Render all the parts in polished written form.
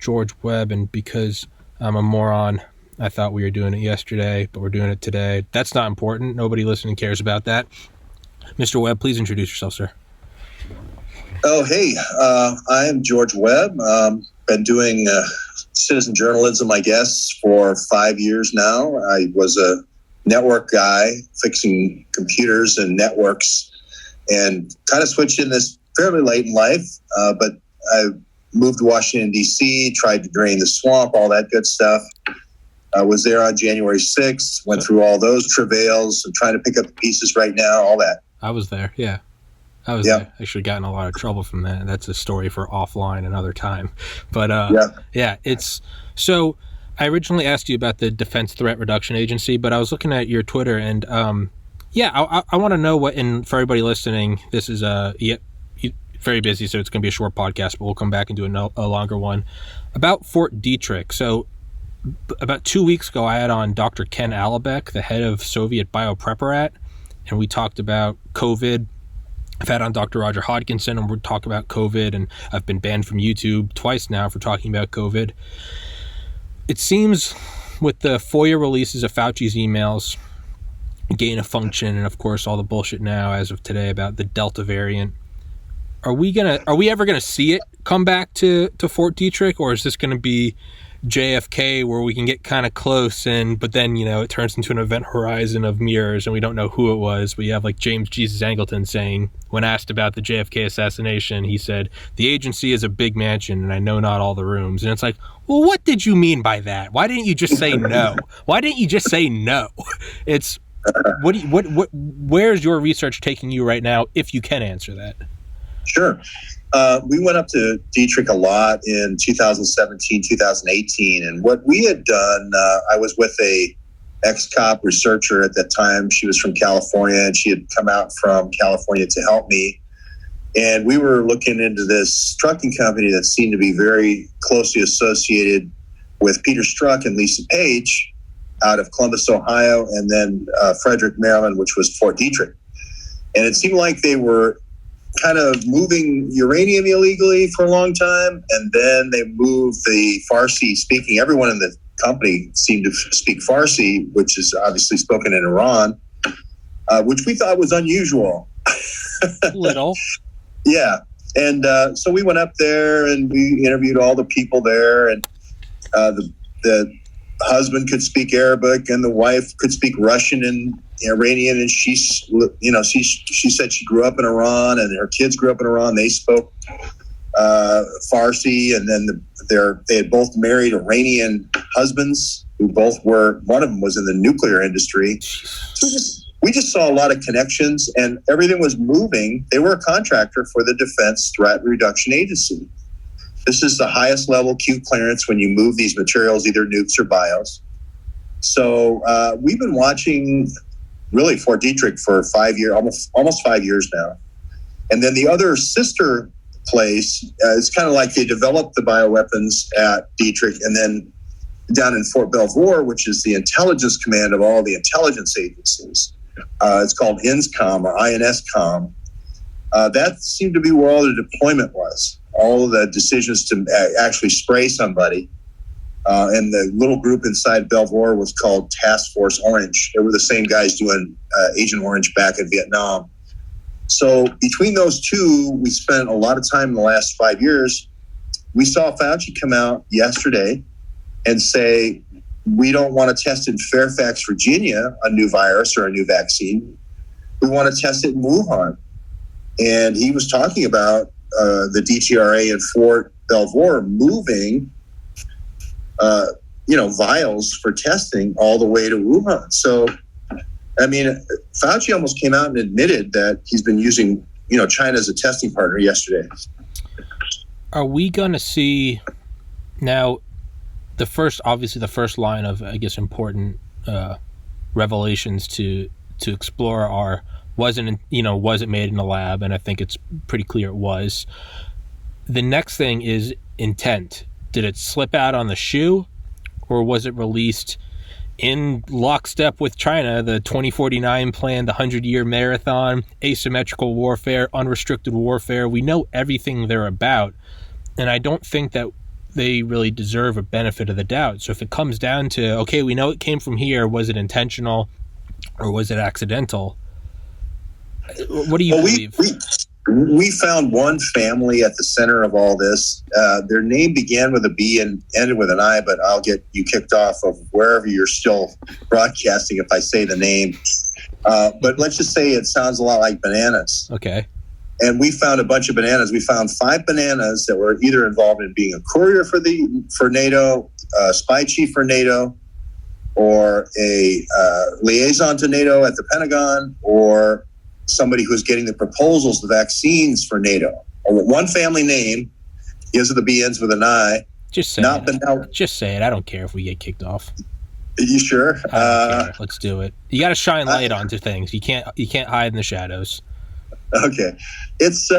George Webb, and because I'm a moron, I thought we were doing it yesterday, but we're doing it today. That's not important. Nobody listening cares about that. Mr. Webb, please introduce yourself, sir. Oh, hey, I am George Webb. Been doing citizen journalism, I guess, for 5 years now. I was a network guy fixing computers and networks and kind of switched in this fairly late in life. But I moved to Washington, D.C., tried to drain the swamp, all that good stuff. I was there on January 6th, went through all those travails. I'm trying to pick up the pieces right now, all that. I was there, yeah. I was there. Actually got in a lot of trouble from that. That's a story for offline another time. But it's so I originally asked you about the Defense Threat Reduction Agency, but I was looking at your Twitter and I want to know what, and for everybody listening, this is very busy, so it's going to be a short podcast, but we'll come back and do a longer one about Fort Detrick. So about 2 weeks ago, I had on Dr. Ken Alabek, the head of Soviet Biopreparat, and we talked about COVID. I've had on Dr. Roger Hodgkinson, and we'll talk about COVID, and I've been banned from YouTube twice now for talking about COVID. It seems with the FOIA releases of Fauci's emails, gain of function, and of course all the bullshit now as of today about the Delta variant, are we ever gonna see it come back to Fort Detrick, or is this gonna be JFK where we can get kind of close but then it turns into an event horizon of mirrors and we don't know who it was? But you have like James Jesus Angleton saying, when asked about the JFK assassination, he said, "The agency is a big mansion and I know not all the rooms." And it's like, well, what did you mean by that? Why didn't you just say no? Why didn't you just say no? It's where's your research taking you right now, if you can answer that? Sure. We went up to Detrick a lot in 2017, 2018. And what we had done, I was with a ex-cop researcher at that time. She was from California, and she had come out from California to help me. And we were looking into this trucking company that seemed to be very closely associated with Peter Strzok and Lisa Page out of Columbus, Ohio, and then Frederick, Maryland, which was Fort Detrick. And it seemed like they were kind of moving uranium illegally for a long time, and then they moved the Farsi speaking. Everyone in the company seemed to speak Farsi, which is obviously spoken in Iran, which we thought was unusual. Little. Yeah. And so we went up there and we interviewed all the people there, and the husband could speak Arabic and the wife could speak Russian and Iranian, and she said she grew up in Iran and her kids grew up in Iran. They spoke Farsi, and then they had both married Iranian husbands who both were, one of them was in the nuclear industry. So we just saw a lot of connections, and everything was moving. They were a contractor for the Defense Threat Reduction Agency. This is the highest level Q clearance when you move these materials, either nukes or bios. So we've been watching really Fort Detrick for 5 years, almost 5 years now. And then the other sister place is kind of like they developed the bioweapons at Detrick, and then down in Fort Belvoir, which is the intelligence command of all the intelligence agencies. It's called INSCOM or INSCOM. That seemed to be where all the deployment was, all of the decisions to actually spray somebody. And the little group inside Belvoir was called Task Force Orange. They were the same guys doing Agent Orange back in Vietnam. So between those two, we spent a lot of time in the last 5 years. We saw Fauci come out yesterday and say, we don't want to test in Fairfax, Virginia, a new virus or a new vaccine. We want to test it in Wuhan. And he was talking about the DTRA in Fort Belvoir moving vials for testing all the way to Wuhan. So, I mean, Fauci almost came out and admitted that he's been using, China as a testing partner yesterday. Are we going to see now the first line of, I guess, important revelations to explore are, was it made in a lab? And I think it's pretty clear it was. The next thing is intent. Did it slip out on the shoe, or was it released in lockstep with China, the 2049 plan, the 100-year marathon, asymmetrical warfare, unrestricted warfare? We know everything they're about, and I don't think that they really deserve a benefit of the doubt. So if it comes down to, okay, we know it came from here, was it intentional or was it accidental? What do you believe? We found one family at the center of all this. Their name began with a B and ended with an I, but I'll get you kicked off of wherever you're still broadcasting if I say the name. But let's just say it sounds a lot like bananas. Okay. And we found a bunch of bananas. We found 5 bananas that were either involved in being a courier for NATO, a spy chief for NATO, or a liaison to NATO at the Pentagon, or somebody who's getting the proposals, the vaccines for NATO. One family name, gives it the B, ends with an I. Just say it. Just say it. I don't care if we get kicked off. Are you sure? Let's do it. You got to shine light onto things. You can't hide in the shadows. Okay. It's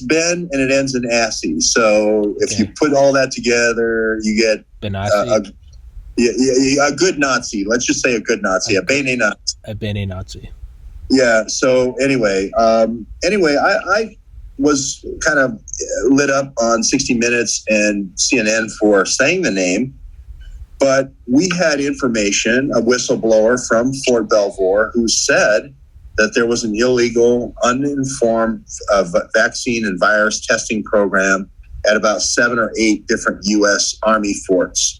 Ben and it ends in assy. So if you put all that together, you get a good Nazi. Let's just say a good Nazi, a bene Nazi. A bene Nazi. Yeah. So anyway, I was kind of lit up on 60 Minutes and CNN for saying the name, but we had information, a whistleblower from Fort Belvoir who said that there was an illegal, uninformed vaccine and virus testing program at about 7 or 8 different U.S. Army forts.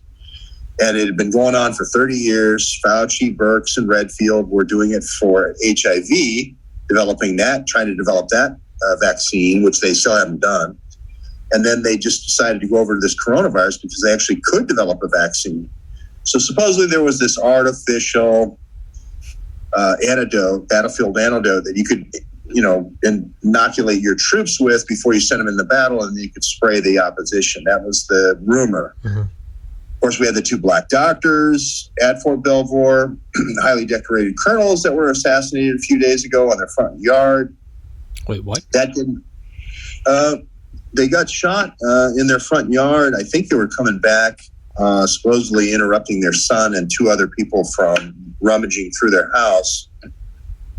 And it had been going on for 30 years. Fauci, Birx, and Redfield were doing it for HIV, trying to develop that vaccine, which they still haven't done. And then they just decided to go over to this coronavirus because they actually could develop a vaccine. So supposedly there was this artificial battlefield antidote that you could, inoculate your troops with before you sent them in the battle, and you could spray the opposition. That was the rumor. Mm-hmm. Of course, we had the 2 black doctors at Fort Belvoir, highly decorated colonels that were assassinated a few days ago on their front yard. Wait, what? That didn't. They got shot in their front yard. I think they were coming back, supposedly interrupting their son and 2 other people from rummaging through their house.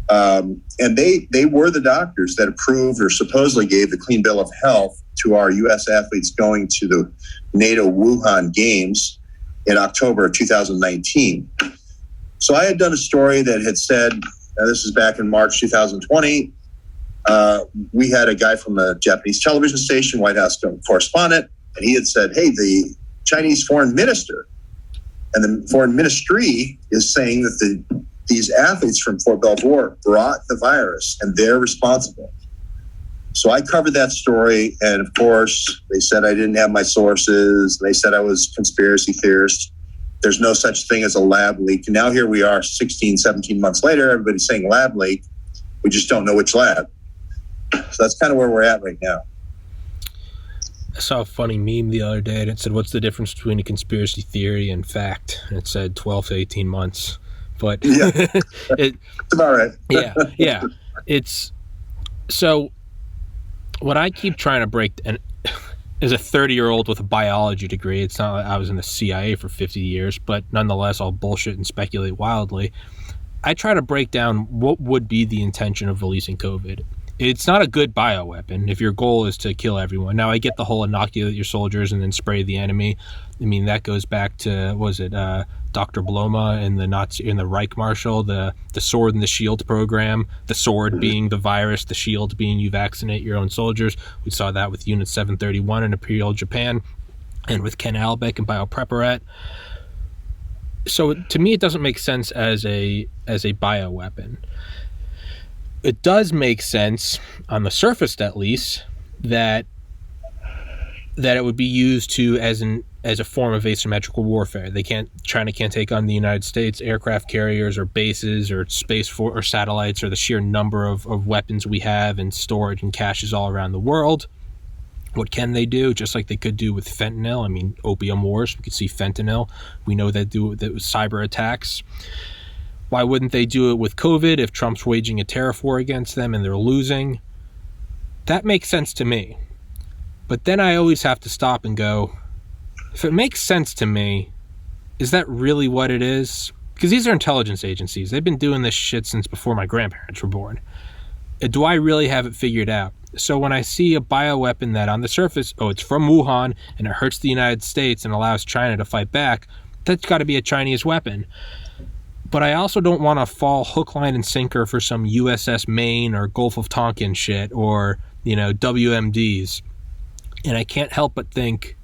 And they were the doctors that approved or supposedly gave the clean bill of health to our U.S. athletes going to the NATO Wuhan Games in October of 2019. So I had done a story that had said, this is back in March 2020, we had a guy from a Japanese television station, White House correspondent, and he had said, hey, the Chinese foreign minister and the foreign ministry is saying that these athletes from Fort Belvoir brought the virus and they're responsible. So I covered that story, and of course, they said I didn't have my sources. They said I was a conspiracy theorist. There's no such thing as a lab leak. And now here we are 16, 17 months later, everybody's saying lab leak. We just don't know which lab. So that's kind of where we're at right now. I saw a funny meme the other day, and it said, what's the difference between a conspiracy theory and fact? And it said 12 to 18 months. But yeah, it's about right. yeah. It's so what I keep trying to break, and as a 30-year-old with a biology degree, it's not like I was in the CIA for 50 years, but nonetheless, I'll bullshit and speculate wildly. I try to break down what would be the intention of releasing COVID. It's not a good bioweapon if your goal is to kill everyone. Now, I get the whole inoculate your soldiers and then spray the enemy. I mean, that goes back to, Dr. Bloma in the Reich Marshal, the sword and the shield program, the sword being the virus, the shield being you vaccinate your own soldiers. We saw that with Unit 731 in Imperial Japan and with Ken Albeck and Biopreparat. So to me, it doesn't make sense as a bioweapon. It does make sense on the surface, at least, that it would be used as a form of asymmetrical warfare. China can't take on the United States aircraft carriers or bases or or satellites or the sheer number of weapons we have and storage and caches all around the world. What can they do? Just like they could do with fentanyl. I mean, opium wars. We could see fentanyl. We know that with cyber attacks. Why wouldn't they do it with COVID if Trump's waging a tariff war against them and they're losing? That makes sense to me. But then I always have to stop and go, if it makes sense to me, is that really what it is? Because these are intelligence agencies. They've been doing this shit since before my grandparents were born. Do I really have it figured out? So when I see a bioweapon that on the surface, it's from Wuhan and it hurts the United States and allows China to fight back, that's got to be a Chinese weapon. But I also don't want to fall hook, line, and sinker for some USS Maine or Gulf of Tonkin shit or, WMDs. And I can't help but think,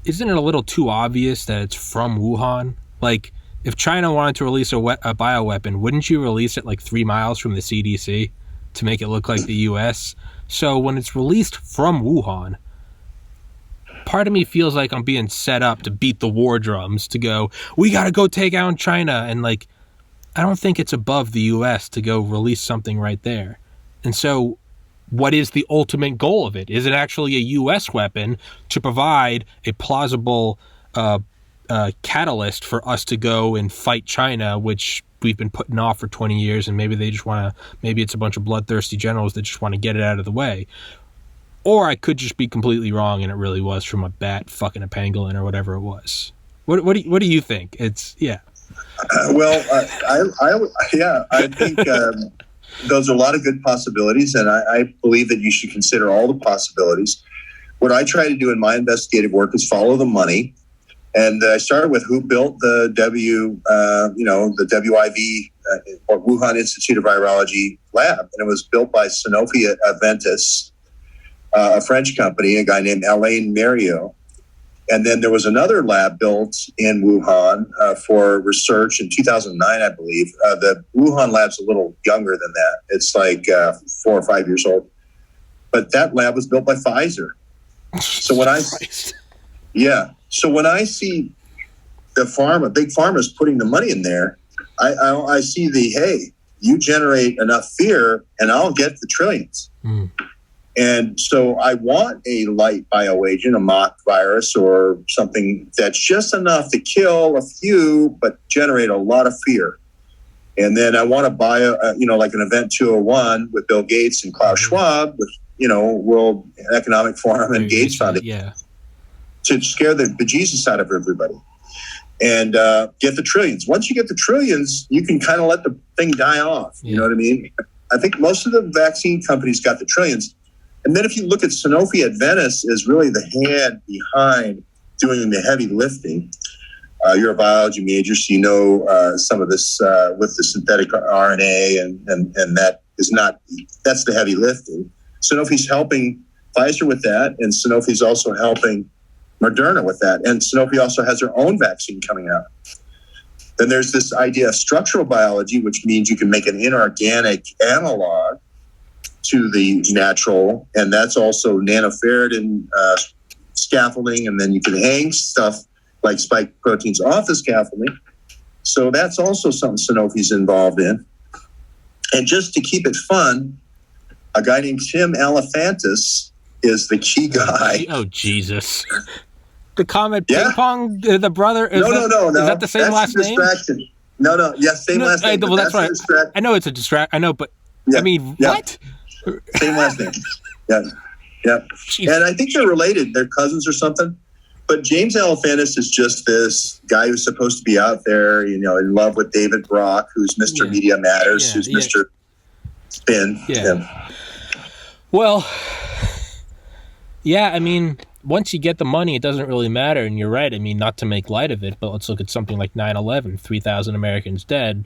isn't it a little too obvious that it's from Wuhan? Like, if China wanted to release a bioweapon, wouldn't you release it like 3 miles from the CDC to make it look like the US? So when it's released from Wuhan, part of me feels like I'm being set up to beat the war drums, to go, we got to go take out China. And like, I don't think it's above the US to go release something right there. And so what is the ultimate goal of it? Is it actually a US weapon to provide a plausible catalyst for us to go and fight China, which we've been putting off for 20 years, and maybe they just want to, maybe it's a bunch of bloodthirsty generals that just want to get it out of the way. Or I could just be completely wrong and it really was from a bat fucking a pangolin or whatever it was. What do you think? It's, yeah. I think those are a lot of good possibilities, and I believe that you should consider all the possibilities. What I try to do in my investigative work is follow the money. And I started with who built the the WIV, or Wuhan Institute of Virology lab. And it was built by Sanofi Aventis, a French company, a guy named Alain Mérieux. And then there was another lab built in Wuhan for research in 2009, I believe. The Wuhan lab's a little younger than that. It's like 4 or 5 years old. But that lab was built by Pfizer. So when So when I see the big pharma's putting the money in there, I see hey, you generate enough fear and I'll get the trillions. Mm. And so I want a light bioagent, a mock virus or something that's just enough to kill a few, but generate a lot of fear. And then I want to buy like an Event 201 with Bill Gates and Klaus Schwab with, World Economic Forum and Gates Foundation. Yeah. To scare the bejesus out of everybody and get the trillions. Once you get the trillions, you can kind of let the thing die off. You know what I mean? I think most of the vaccine companies got the trillions. And then if you look at Sanofi Aventis is really the hand behind doing the heavy lifting. You're a biology major, so you know some of this with the synthetic RNA and that is not, that's the heavy lifting. Sanofi's helping Pfizer with that, and Sanofi's also helping Moderna with that. And Sanofi also has their own vaccine coming out. Then there's this idea of structural biology, which means you can make an inorganic analog to the natural, and that's also nanofarad and scaffolding, and then you can hang stuff like spike proteins off the scaffolding. So that's also something Sanofi's involved in. And just to keep it fun, a guy named Tim Alefantis is the key guy. Oh, Jesus. The Comet Ping Pong, the brother? No. Is that the same that's last name? Distraction. No. Yes, same last name. Well, that's right. I know it's a distraction. I know, but I mean, what? Same last name. Yeah. Jeez. And I think they're related. They're cousins or something. But James Alefantis is just this guy who's supposed to be out there, in love with David Brock, who's Mr. Media Matters, who's Mr. Spin. Yeah. Well, I mean, once you get the money, it doesn't really matter. And you're right. I mean, not to make light of it, but let's look at something like 9/11, 3,000 Americans dead.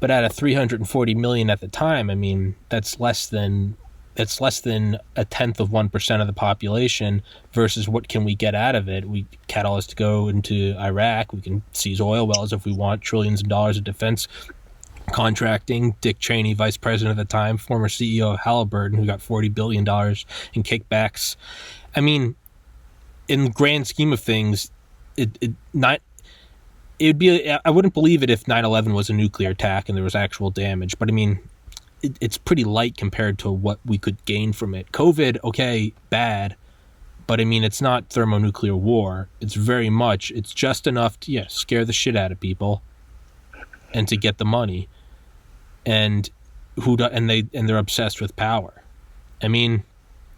But out of 340 million at the time, I mean, that's less than 1/10 of 1% of the population versus what can we get out of it? We catalyst to go into Iraq. We can seize oil wells if we want, trillions of dollars of defense contracting. Dick Cheney, vice president at the time, former CEO of Halliburton, who got $40 billion in kickbacks. I mean, in the grand scheme of things, I wouldn't believe it if 9/11 was a nuclear attack and there was actual damage. But I mean, it's pretty light compared to what we could gain from it. COVID, okay, bad. But I mean, it's not thermonuclear war. It's just enough to, scare the shit out of people and to get the money. And they're obsessed with power. I mean,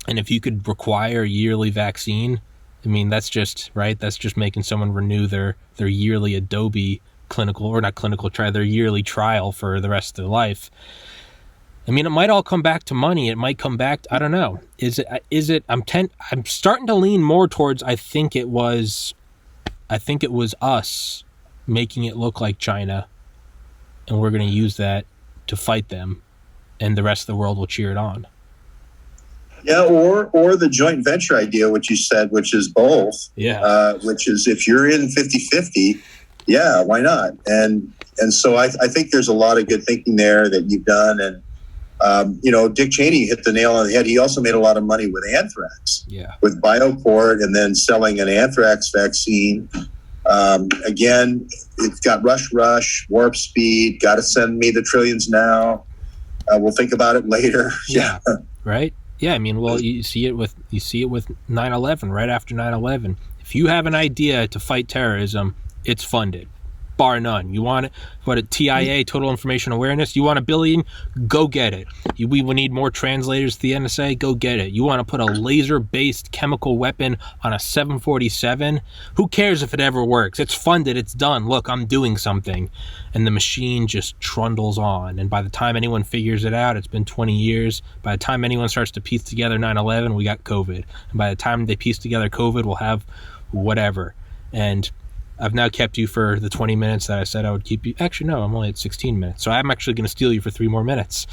and if you could require a yearly vaccine, I mean, that's just, right? That's just making someone renew their yearly Adobe their yearly trial for the rest of their life. I mean, it might all come back to money. It might come back. I don't know. Is it? I'm starting to lean more towards. I think it was us making it look like China, and we're going to use that to fight them, and the rest of the world will cheer it on. Yeah, or the joint venture idea, which you said, which is both. Yeah. Which is if you're in 50-50, yeah, why not? And so I think there's a lot of good thinking there that you've done. And, Dick Cheney hit the nail on the head. He also made a lot of money with anthrax, with BioPort, and then selling an anthrax vaccine. Again, it's got rush, warp speed, got to send me the trillions now. We'll think about it later. Yeah. Right. Yeah. I mean, well, you see it with 9/11, right after 9/11. If you have an idea to fight terrorism, it's funded, bar none. You want it? What a TIA, Total Information Awareness. You want $1 billion? Go get it. We will need more translators to the NSA. Go get it. You want to put a laser-based chemical weapon on a 747? Who cares if it ever works? It's funded. It's done. Look, I'm doing something. And the machine just trundles on. And by the time anyone figures it out, it's been 20 years. By the time anyone starts to piece together 9/11, we got COVID. And by the time they piece together COVID, we'll have whatever. And I've now kept you for the 20 minutes that I said I would keep you. Actually, no, I'm only at 16 minutes. So I'm actually going to steal you for 3 more minutes.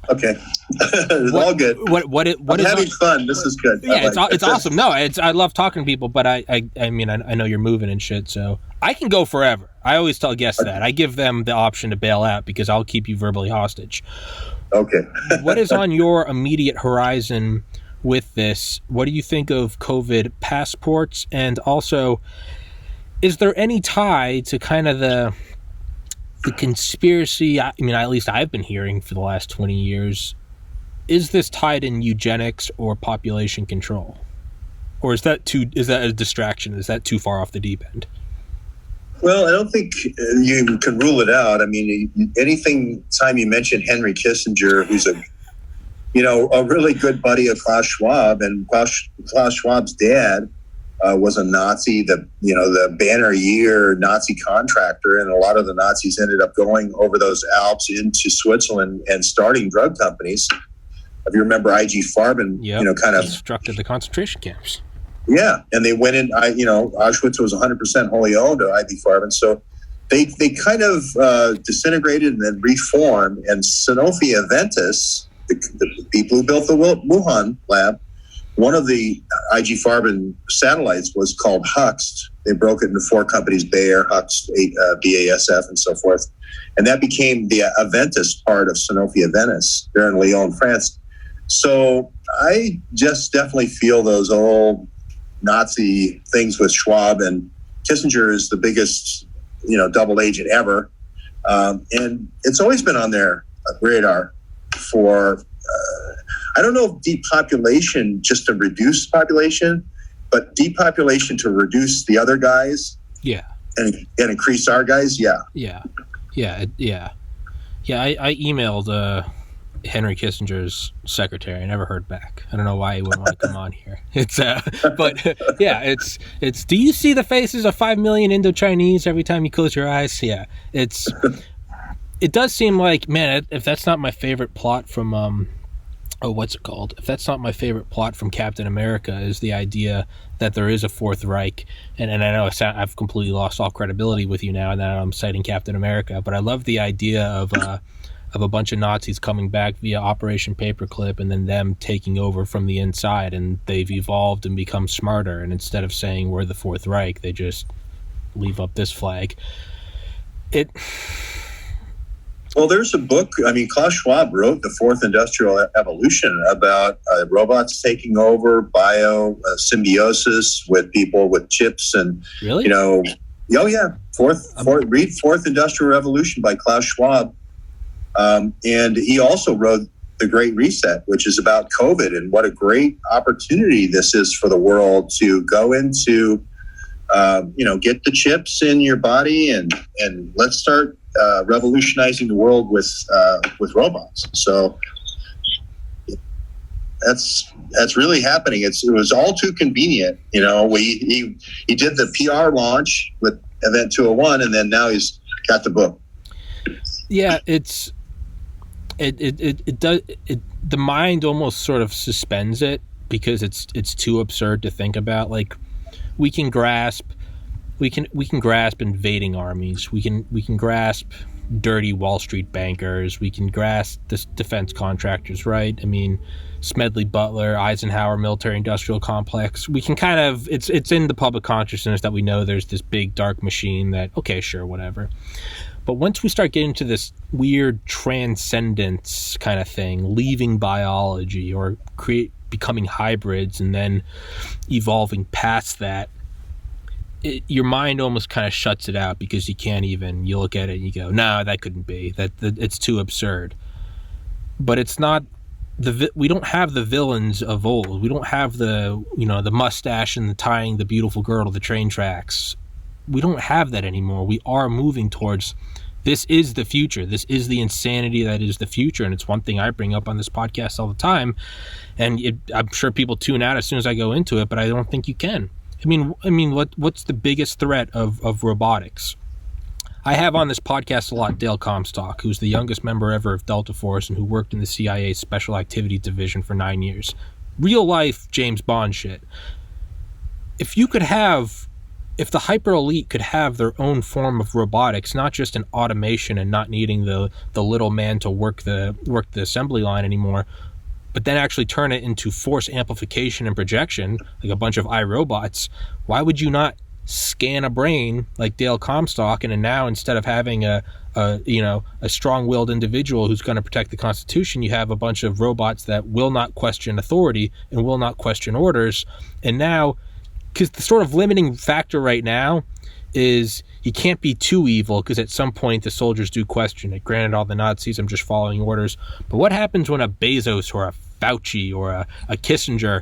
Okay. It's all good. I'm having fun. This is good. Yeah, it's awesome. No, I love talking to people, but I mean, I know you're moving and shit, so I can go forever. I always tell guests that. I give them the option to bail out because I'll keep you verbally hostage. Okay. What is on your immediate horizon with this? What do you think of COVID passports? And also, is there any tie to kind of the conspiracy? I mean, at least I've been hearing for the last 20 years. Is this tied in eugenics or population control? Or is that a distraction? Is that too far off the deep end? Well, I don't think you can rule it out. I mean, time you mention Henry Kissinger, who's a really good buddy of Klaus Schwab, and Klaus Schwab's dad was a Nazi, the banner year Nazi contractor, and a lot of the Nazis ended up going over those Alps into Switzerland and starting drug companies. If you remember, IG Farben, kind of constructed the concentration camps. Yeah, and they went in. Auschwitz was 100% wholly owned to IG Farben, so they kind of disintegrated and then reformed. And Sanofi Aventis, the people who built the Wuhan lab, one of the IG Farben satellites was called Hux. They broke it into 4 companies: Bayer, Hux, BASF, and so forth. And that became the Aventis part of Sanofi Aventis. They're in Lyon, France. So I just definitely feel those old Nazi things with Schwab, and Kissinger is the biggest, double agent ever. And it's always been on their radar for, I don't know if depopulation just to reduce population, but depopulation to reduce the other guys. Yeah. And increase our guys. Yeah. Yeah. I emailed Henry Kissinger's secretary. I never heard back. I don't know why he wouldn't want to come on here. It's it's do you see the faces of 5 million Indo-Chinese every time you close your eyes? Yeah. It does seem like, man, if that's not my favorite plot from what's it called? If that's not my favorite plot from Captain America, is the idea that there is a Fourth Reich. And I know I've completely lost all credibility with you now, and that I'm citing Captain America, but I love the idea of a bunch of Nazis coming back via Operation Paperclip and then them taking over from the inside, and they've evolved and become smarter. And instead of saying we're the Fourth Reich, they just leave up this flag. Well, there's a book. I mean, Klaus Schwab wrote The Fourth Industrial Evolution about robots taking over, symbiosis with people with chips, and really, oh yeah, read Fourth Industrial Revolution by Klaus Schwab, and he also wrote The Great Reset, which is about COVID and what a great opportunity this is for the world to go into, get the chips in your body and let's start revolutionizing the world with robots. So that's really happening. It was all too convenient. He did the PR launch with Event 201, and then now he's got the book. Yeah, it does it. The mind almost sort of suspends it because it's too absurd to think about. Like we can grasp invading armies. We can grasp dirty Wall Street bankers. We can grasp the defense contractors, right? I mean, Smedley Butler, Eisenhower military industrial complex. We can kind of, it's in the public consciousness that we know there's this big dark machine that, okay, sure, whatever. But once we start getting to this weird transcendence kind of thing, leaving biology or becoming hybrids and then evolving past that, your mind almost kind of shuts it out because you look at it and you go, no, that couldn't be, that it's too absurd. But it's not, we don't have the villains of old. We don't have the mustache and the tying the beautiful girl to the train tracks. We don't have that anymore. We are moving towards, this is the future. This is the insanity that is the future. And it's one thing I bring up on this podcast all the time. And I'm sure people tune out as soon as I go into it, but I don't think you can. I mean, what's the biggest threat of robotics? I have on this podcast a lot Dale Comstock, who's the youngest member ever of Delta Force and who worked in the CIA's Special Activities Division for 9 years. Real life James Bond shit. If the hyper elite could have their own form of robotics, not just an automation and not needing the little man to work the assembly line anymore, but then actually turn it into force amplification and projection, like a bunch of iRobots, why would you not scan a brain like Dale Comstock, and now instead of having a strong-willed individual who's going to protect the Constitution, you have a bunch of robots that will not question authority and will not question orders. And now, because the sort of limiting factor right now is you can't be too evil, because at some point the soldiers do question it. Granted, all the Nazis, I'm just following orders. But what happens when a Bezos or a Fauci or a Kissinger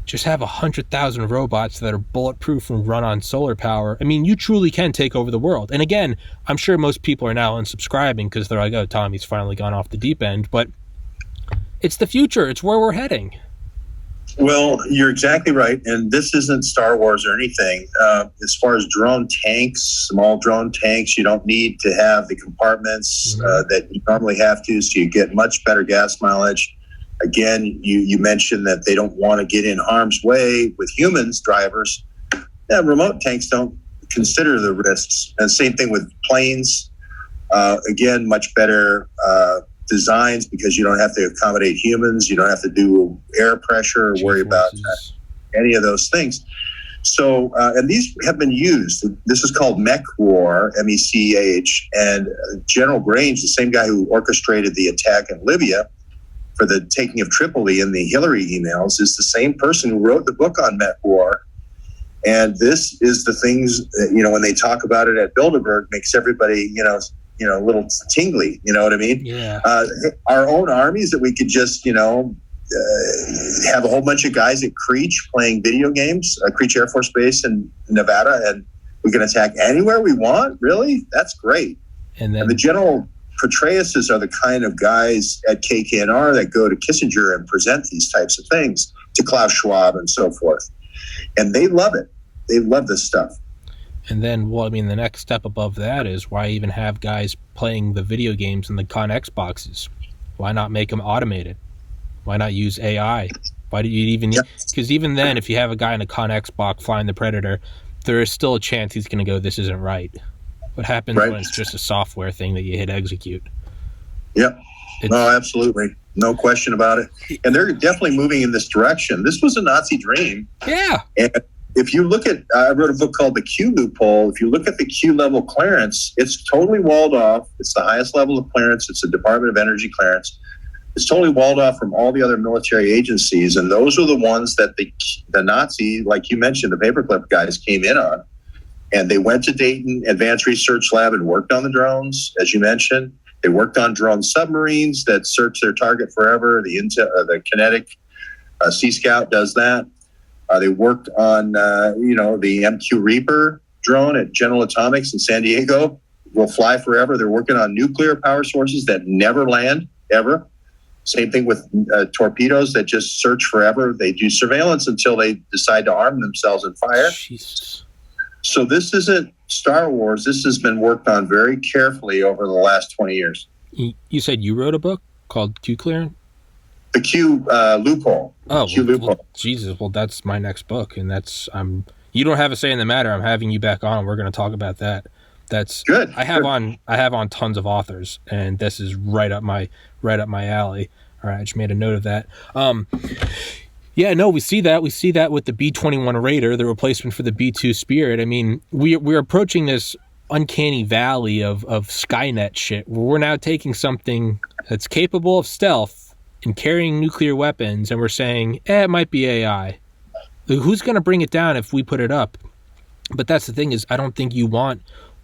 just have 100,000 robots that are bulletproof and run on solar power? I mean, you truly can take over the world. And again, I'm sure most people are now unsubscribing because they're like, oh, Tommy's finally gone off the deep end. But it's the future. It's where we're heading. Well, you're exactly right. And this isn't Star Wars or anything. As far as drone tanks, small drone tanks, you don't need to have the compartments that you normally have to, so you get much better gas mileage. Again, you mentioned that they don't want to get in harm's way with humans, drivers. Yeah, remote tanks don't consider the risks. And same thing with planes. Again, much better designs, because you don't have to accommodate humans. You don't have to do air pressure or worry about any of those things. So, and these have been used. This is called Mech War, MECH. And General Grange, the same guy who orchestrated the attack in Libya for the taking of Tripoli in the Hillary emails, is the same person who wrote the book on Mech War. And this is the things that, when they talk about it at Bilderberg, makes everybody, a little tingly, you know what I mean? Yeah. Our own armies that we could just, have a whole bunch of guys at Creech playing video games, Creech Air Force Base in Nevada, and we can attack anywhere we want. Really? That's great. And the General Petraeuses are the kind of guys at KKNR that go to Kissinger and present these types of things to Klaus Schwab and so forth. And they love it. They love this stuff. And then, the next step above that is, why even have guys playing the video games in the Con-X boxes? Why not make them automated? Why not use AI? Why do you even... Because even then, if you have a guy in a Con-X box flying the Predator, there is still a chance he's going to go, this isn't right. What happens when it's just a software thing that you hit execute? Yep. No, absolutely. No question about it. And they're definitely moving in this direction. This was a Nazi dream. Yeah. And if you look at, I wrote a book called The Q Loophole. If you look at the Q level clearance, it's totally walled off. It's the highest level of clearance. It's a Department of Energy clearance. It's totally walled off from all the other military agencies. And those are the ones that the Nazi, like you mentioned, the paperclip guys came in on. And they went to Dayton Advanced Research Lab and worked on the drones, as you mentioned. They worked on drone submarines that search their target forever. The kinetic Sea Scout does that. They worked on, the MQ Reaper drone at General Atomics in San Diego. Will fly forever. They're working on nuclear power sources that never land, ever. Same thing with torpedoes that just search forever. They do surveillance until they decide to arm themselves and fire. Jesus. So this isn't Star Wars. This has been worked on very carefully over the last 20 years. You said you wrote a book called Q Clearing? The Q loophole. Oh, Q loophole. Well, Jesus. Well, that's my next book, and you don't have a say in the matter. I'm having you back on. We're going to talk about that. That's good. I have on tons of authors, and this is right up my alley. All right, I just made a note of that. Yeah, no, we see that. We see that with the B-21 Raider, the replacement for the B-2 Spirit. I mean, we're approaching this uncanny valley of Skynet shit, where we're now taking something that's capable of stealth and carrying nuclear weapons, and we're saying, it might be AI. Who's going to bring it down if we put it up? But that's the thing is, I don't think you want,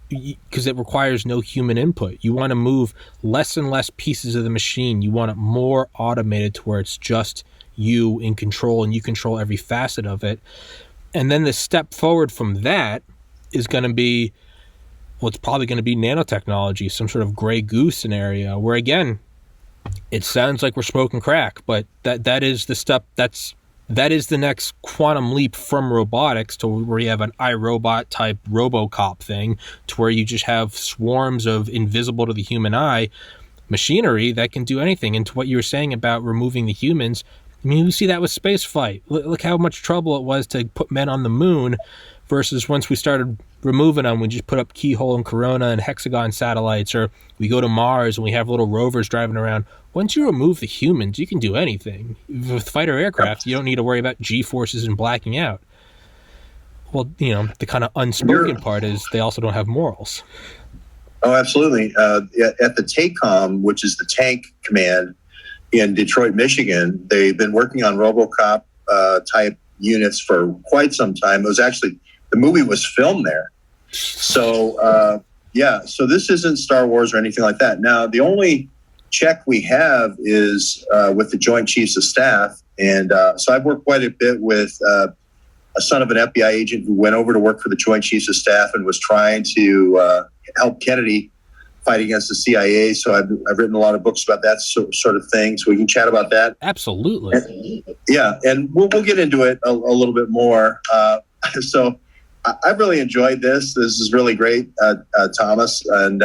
because it requires no human input. You want to move less and less pieces of the machine. You want it more automated to where it's just you in control, and you control every facet of it. And then the step forward from that is going to be, well, it's probably going to be nanotechnology, some sort of gray goose scenario, where again, it sounds like we're smoking crack, but that is the step. That is the next quantum leap from robotics to where you have an iRobot type RoboCop thing, to where you just have swarms of invisible to the human eye machinery that can do anything. And to what you were saying about removing the humans, I mean, we see that with spaceflight. Look how much trouble it was to put men on the moon, versus once we started removing them, we just put up Keyhole and Corona and Hexagon satellites, or we go to Mars and we have little rovers driving around. Once you remove the humans, you can do anything. With fighter aircraft, you don't need to worry about G-forces and blacking out. Well, you know, the kind of unspoken part is they also don't have morals. Oh, absolutely. At the TACOM, which is the Tank Command in Detroit, Michigan, they've been working on RoboCop type units for quite some time. It was actually, the movie was filmed there. So, so this isn't Star Wars or anything like that. Now, the only check we have is with the Joint Chiefs of Staff. And so I've worked quite a bit with a son of an FBI agent who went over to work for the Joint Chiefs of Staff and was trying to help Kennedy fight against the CIA. So I've written a lot of books about that sort of thing. So we can chat about that. Absolutely. And we'll get into it a little bit more. So I've really enjoyed this. This is really great, Thomas. And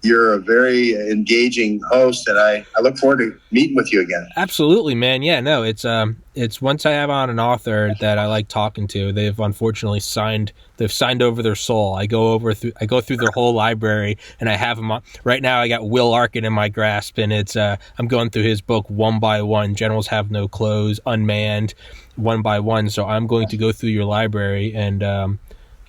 you're a very engaging host, and I look forward to meeting with you again. Absolutely, man. Yeah, no, it's once I have on an author that I like talking to, they've unfortunately signed over their soul. I go through their whole library, and I have them on. Right now I got Will Arkin in my grasp, and it's I'm going through his book one by one. Generals Have No Clothes, Unmanned, one by one. So I'm going to go through your library and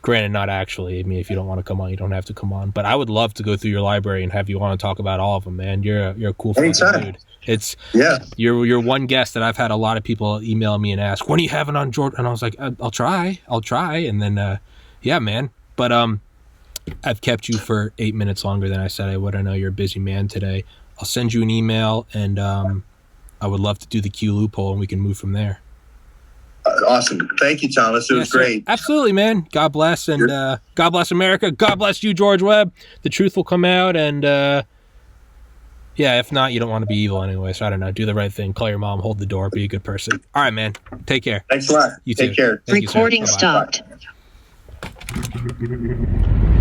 granted, not actually. I mean, if you don't want to come on, you don't have to come on. But I would love to go through your library and have you on and talk about all of them, man. You're a cool fucking dude. You're one guest that I've had a lot of people email me and ask, when are you having on George? And I was like, I'll try. And then, yeah, man. But I've kept you for 8 minutes longer than I said I would. I know you're a busy man today. I'll send you an email, and I would love to do the Q loophole, and we can move from there. Awesome. Thank you, Thomas. It was great. Absolutely, man. God bless, and God bless America. God bless you, George Webb. The truth will come out, and if not, you don't want to be evil anyway, so I don't know. Do the right thing. Call your mom, hold the door, be a good person. All right, man. Take care. Thanks a lot. You Take too. care. Recording stopped. Bye-bye.